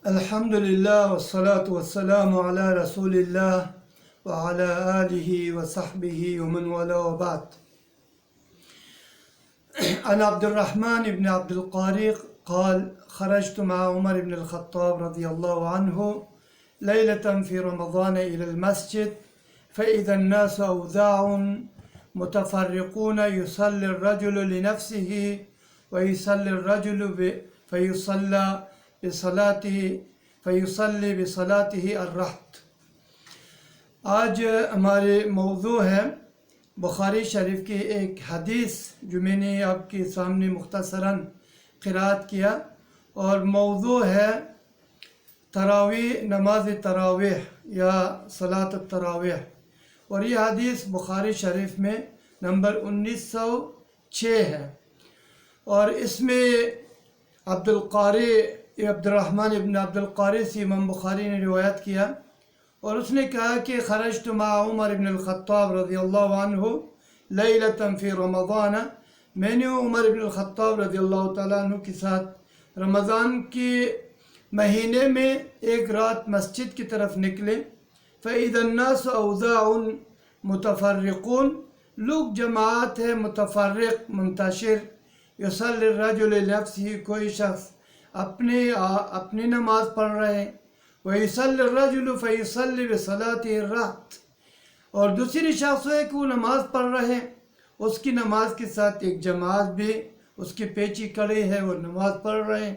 الحمد لله والصلاة والسلام على رسول الله وعلى آله وصحبه ومن والاه وبعد. عن عبد الرحمن بن عبد القاري قال: خرجت مع عمر بن الخطاب رضي الله عنه ليلة في رمضان إلى المسجد فإذا الناس أوذاع متفرقون، يصلي الرجل لنفسه ويصلي الرجل فيصلي بصلاته الرحت. آج ہمارے موضوع ہے بخاری شریف کی ایک حدیث جو میں نے آپ کے سامنے مختصراً قرأت کیا، اور موضوع ہے تراویح، نماز تراویح یا صلاۃ التراویح. اور یہ حدیث بخاری شریف میں نمبر 1906 ہے، اور اس میں عبد الرحمن ابن عبد القاري سے امام بخاری نے روایت کیا، اور اس نے کہا کہ خرجت مع عمر بن الخطاب رضی اللہ عنہ لیلة فی رمضان، میں نے عمر بن الخطاب رضی اللہ تعالیٰ عنہ کے ساتھ رمضان کے مہینے میں ایک رات مسجد کی طرف نکلے. فَإِذَا النَّاسُ أَوْذَاعٌ متفرقون، لوگ جماعت ہے متفرق منتشر. یصلی الرجل لنفسہ، کوئی شخص اپنی نماز پڑھ رہے. وَيُصَلِّ الرَّجُلُ فَيُصَلِّ بِصَلَاتِهِ الرَّحْتِ، اور دوسری شخص ہے کہ وہ نماز پڑھ رہے، اس کی نماز کے ساتھ ایک جماعت بھی اس کی پیچھے کھڑی ہے، وہ نماز پڑھ رہے ہیں.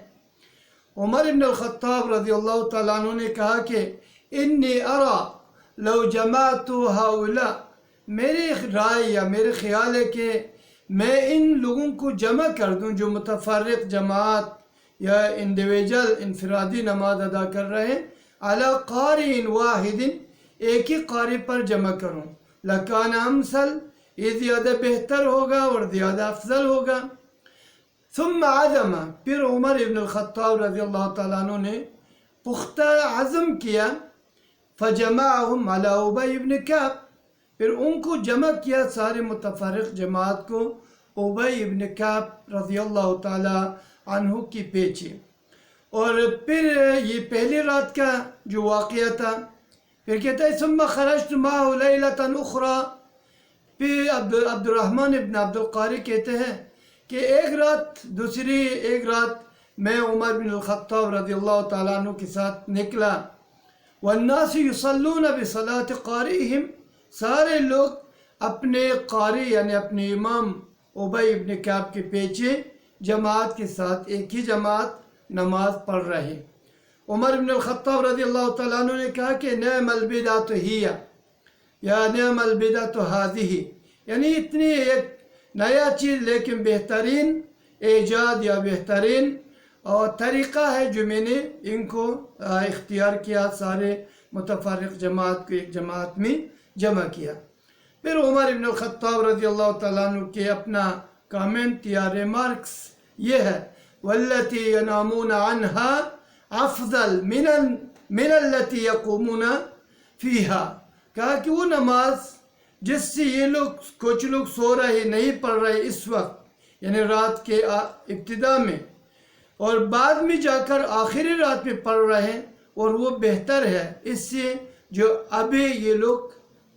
عمر بن الخطاب رضی اللہ تعالیٰ عنہ نے کہا کہ انی ارا لو جمعت هؤلاء، میری رائے یا میرے خیال ہے کہ میں ان لوگوں کو جمع کر دوں جو متفرق جماعت یا انڈیویجل انفرادی نماز ادا کر رہے ہیں، علی قاری واحد، ایک ہی قاری پر جمع کروں. لکان امثل، یہ زیادہ بہتر ہوگا اور زیادہ افضل ہوگا. ثم عزم، پھر عمر ابن الخطاب رضی اللہ تعالیٰ عنہ نے پختہ عزم کیا. فجمعهم علی ابی بن کعب، پھر ان کو جمع کیا سارے متفرق جماعت کو ابی بن کعب رضی اللہ تعالیٰ عنہ کی پیچھے. اور پھر یہ پہلی رات کا جو واقعہ تھا، پھر کہتا ہے ثم خرجت معه لیلة اخرى. پھر عبد الرحمن ابن عبد القاري کہتے ہیں کہ ایک رات میں عمر بن الخطاب رضی اللہ تعالیٰ عنہ کے ساتھ نکلا. والناس يصلون بصلاة قارئهم، سارے لوگ اپنے قاری یعنی اپنے امام ابی ابن کعب کے پیچھے جماعت کے ساتھ ایک ہی جماعت نماز پڑھ رہے. عمر بن الخطاب رضی اللہ تعالیٰ عنہ نے کہا کہ نعم البدعۃ ہی یا نعم البدعۃ ہذہ، یعنی اتنی ایک نیا چیز لیکن بہترین ایجاد یا بہترین اور طریقہ ہے جو میں نے ان کو اختیار کیا، سارے متفرق جماعت کو ایک جماعت میں جمع کیا. پھر عمر بن الخطاب رضی اللہ تعالیٰ عنہ کے اپنا کامنٹ یا ریمارکس یہ ہے: والتی ینامون عنہا افضل من التی یقومون فیہا، کہا کہ وہ نماز جس سے یہ لوگ کچھ لوگ سو رہے نہیں پڑھ رہے اس وقت، یعنی رات کے ابتدا میں، اور بعد میں جا کر آخری رات میں پڑھ رہے ہیں، اور وہ بہتر ہے اس سے جو ابھی یہ لوگ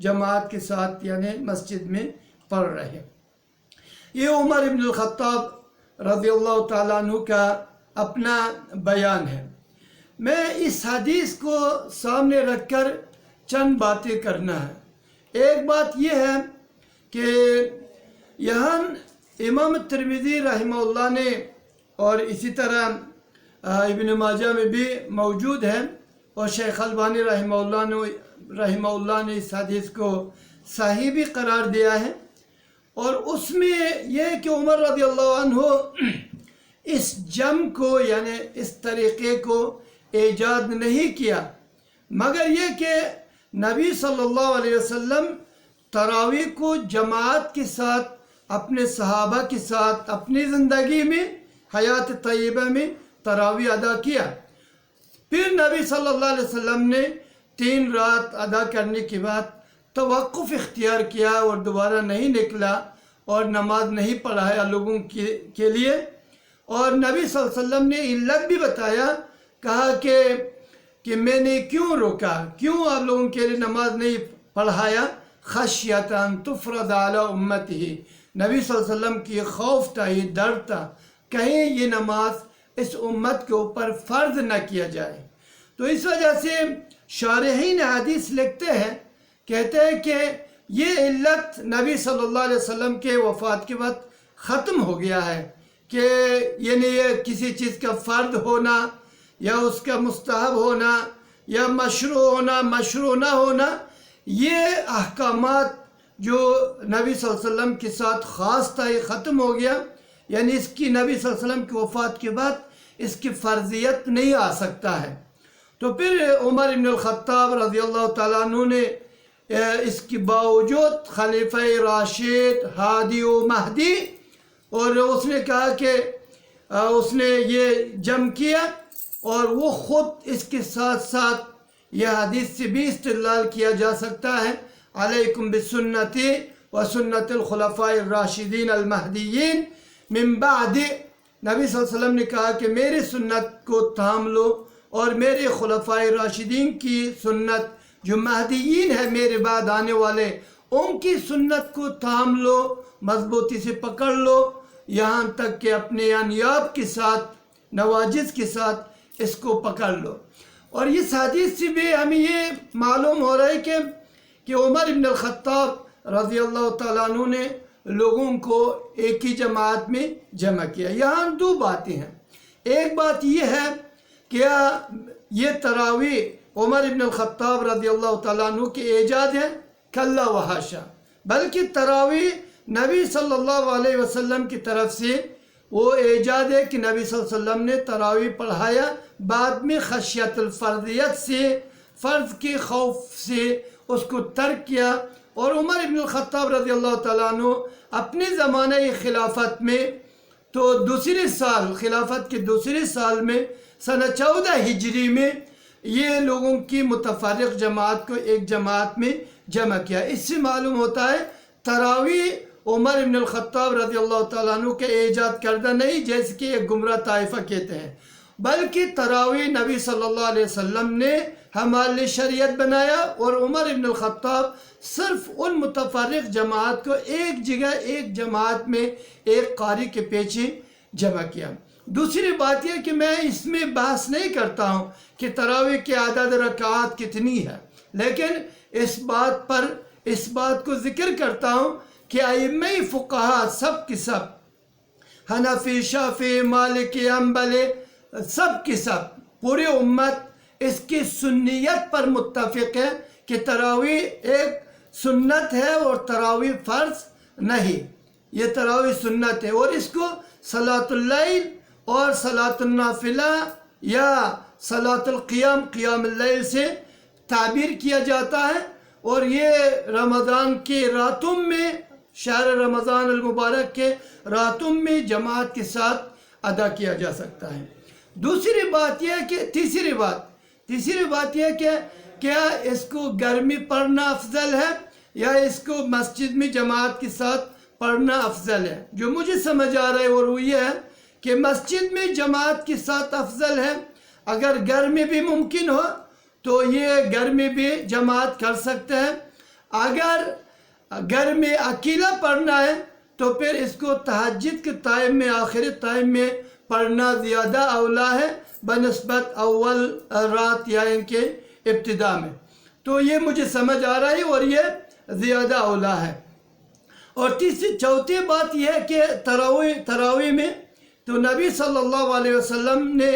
جماعت کے ساتھ یعنی مسجد میں پڑھ رہے ہیں. یہ عمر ابن الخطاب رضی اللہ تعالیٰ عنہ کا اپنا بیان ہے. میں اس حدیث کو سامنے رکھ کر چند باتیں کرنا ہے. ایک بات یہ ہے کہ یہاں امام ترمذی رحمہ اللہ نے، اور اسی طرح ابن ماجہ میں بھی موجود ہے، اور شیخ البانی رحمہ اللہ نے اس حدیث کو صحیح بھی قرار دیا ہے. اور اس میں یہ کہ عمر رضی اللہ عنہ اس جم کو یعنی اس طریقے کو ایجاد نہیں کیا، مگر یہ کہ نبی صلی اللہ علیہ وسلم تراویح کو جماعت کے ساتھ اپنے صحابہ کے ساتھ اپنی زندگی میں حیات طیبہ میں تراویح ادا کیا. پھر نبی صلی اللہ علیہ وسلم نے 3 رات ادا کرنے کے بعد توقف اختیار کیا اور دوبارہ نہیں نکلا اور نماز نہیں پڑھایا لوگوں کے لیے. اور نبی صلی اللہ علیہ وسلم نے علت بھی بتایا کہا کہ میں نے کیوں روکا، کیوں آپ لوگوں کے لیے نماز نہیں پڑھایا؟ خشیۃ ان تفرض علی امتہ، نبی صلی اللہ علیہ وسلم کی خوف تھا، یہ ڈر تھا کہیں یہ نماز اس امت کے اوپر فرض نہ کیا جائے۔ تو اس وجہ سے شارحین حدیث لکھتے ہیں، کہتے ہیں کہ یہ علت نبی صلی اللہ علیہ وسلم کے وفات کے بعد ختم ہو گیا ہے، کہ یعنی یہ کسی چیز کا فرض ہونا یا اس کا مستحب ہونا یا مشروع ہونا مشروع نہ ہونا، یہ احکامات جو نبی صلی اللہ علیہ وسلم کے ساتھ خاص تھا یہ ختم ہو گیا، یعنی اس کی نبی صلی اللہ علیہ وسلم کی وفات کے بعد اس کی فرضیت نہیں آ سکتا ہے۔ تو پھر عمر بن الخطاب رضی اللہ تعالیٰ عنہ نے اس کے باوجود خلیفہ راشد ہادی و مہدی، اور اس نے کہا کہ اس نے یہ جمع کیا، اور وہ خود اس کے ساتھ ساتھ یہ حدیث سے بھی استدلال کیا جا سکتا ہے، علیکم بسنتی و سنت الخلفاء الراشدین المہدیین من بعد، نبی صلی اللہ علیہ وسلم نے کہا کہ میری سنت کو تھام لو، اور میرے خلفاء راشدین کی سنت جو مہدیین ہے میرے بعد آنے والے، ان کی سنت کو تھام لو، مضبوطی سے پکڑ لو، یہاں تک کہ اپنے انیاب کے ساتھ نواجذ کے ساتھ اس کو پکڑ لو۔ اور اس حدیث سے بھی ہمیں یہ معلوم ہو رہا ہے کہ عمر بن الخطاب رضی اللہ تعالیٰ عنہ نے لوگوں کو ایک ہی جماعت میں جمع کیا۔ یہاں دو باتیں ہیں، ایک بات یہ ہے کہ یہ تراویح عمر بن الخطاب رضی اللہ تعالیٰ عنہ کے ایجاد ہے؟ کلا و حاشا، بلکہ تراویح نبی صلی اللہ علیہ وسلم کی طرف سے وہ ایجاد ہے کہ نبی صلی اللہ علیہ وسلم نے تراویح پڑھایا، بعد میں خشیت الفرضیت سے، فرض کے خوف سے اس کو ترک کیا۔ اور عمر بن الخطاب رضی اللہ تعالیٰ عنہ اپنے زمانہ خلافت میں تو دوسرے سال، خلافت کے دوسرے سال میں سنہ 14 ہجری میں یہ لوگوں کی متفرق جماعت کو ایک جماعت میں جمع کیا۔ اس سے معلوم ہوتا ہے تراویح عمر بن الخطاب رضی اللہ تعالیٰ عنہ کے ایجاد کردہ نہیں، جیسے کہ ایک گمراہ طائفہ کہتے ہیں، بلکہ تراویح نبی صلی اللہ علیہ وسلم نے ہمارے لیے شریعت بنایا، اور عمر بن الخطاب صرف ان متفرق جماعت کو ایک جگہ ایک جماعت میں ایک قاری کے پیچھے جمع کیا۔ دوسری بات یہ کہ میں اس میں بحث نہیں کرتا ہوں کہ تراویح کی عدد رکعات کتنی ہے، لیکن اس بات کو ذکر کرتا ہوں کہ ائمہ فقہا سب کے سب، حنفی شافعی مالکی حنبلی، سب کے سب پوری امت اس کی سنیت پر متفق ہے کہ تراویح ایک سنت ہے اور تراویح فرض نہیں، یہ تراویح سنت ہے، اور اس کو صلاۃ اللیل اور صلاۃ النافلہ یا صلاۃ القیام، قیام اللیل سے تعبیر کیا جاتا ہے، اور یہ رمضان کے راتوں میں، شہر رمضان المبارک کے راتوں میں جماعت کے ساتھ ادا کیا جا سکتا ہے۔ دوسری بات یہ کہ تیسری بات یہ کہ کیا اس کو گھر میں پڑھنا افضل ہے یا اس کو مسجد میں جماعت کے ساتھ پڑھنا افضل ہے؟ جو مجھے سمجھ آ رہا ہے وہ یہ ہے کہ مسجد میں جماعت کے ساتھ افضل ہے، اگر گھر میں بھی ممکن ہو تو یہ گھر میں بھی جماعت کر سکتے ہیں، اگر گھر میں اکیلا پڑھنا ہے تو پھر اس کو تہجد کے ٹائم میں، آخری ٹائم میں پڑھنا زیادہ اولا ہے بنسبت اول رات یا ان کے ابتدا میں۔ تو یہ مجھے سمجھ آ رہا ہے اور یہ زیادہ اولا ہے۔ اور چوتھی بات یہ ہے کہ تراویح میں تو نبی صلی اللہ علیہ وسلم نے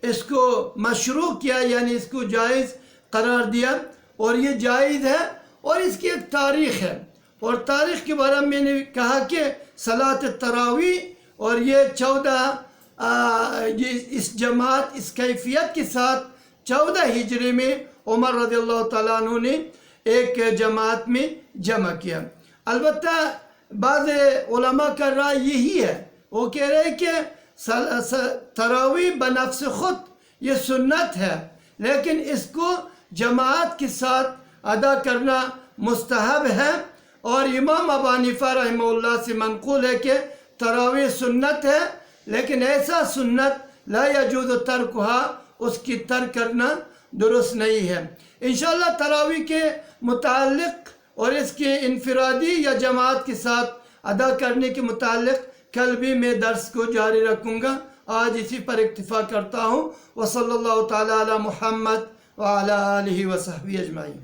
اس کو مشروع کیا، یعنی اس کو جائز قرار دیا، اور یہ جائز ہے، اور اس کی ایک تاریخ ہے، اور تاریخ کے بارے میں میں نے کہا کہ صلاۃ تراویح اور یہ 14 اس جماعت اس کیفیت کے ساتھ 14 ہجری میں عمر رضی اللہ تعالیٰ عنہ نے ایک جماعت میں جمع کیا۔ البتہ بعض علماء کا رائے یہی ہے، وہ کہہ رہے ہیں کہ تراویح بنفس خود یہ سنت ہے، لیکن اس کو جماعت کے ساتھ ادا کرنا مستحب ہے، اور امام ابو حنیفہ رحمہ اللہ سے منقول ہے کہ تراویح سنت ہے، لیکن ایسا سنت لا یجوز ترکھا اس کی ترک کرنا درست نہیں ہے۔ انشاءاللہ تراویح کے متعلق اور اس کے انفرادی یا جماعت کے ساتھ ادا کرنے کے متعلق کل بھی میں درس کو جاری رکھوں گا۔ آج اسی پر اکتفا کرتا ہوں۔ وصلی اللہ تعالی علی محمد وعلی آلہ وصحبہ اجمعین۔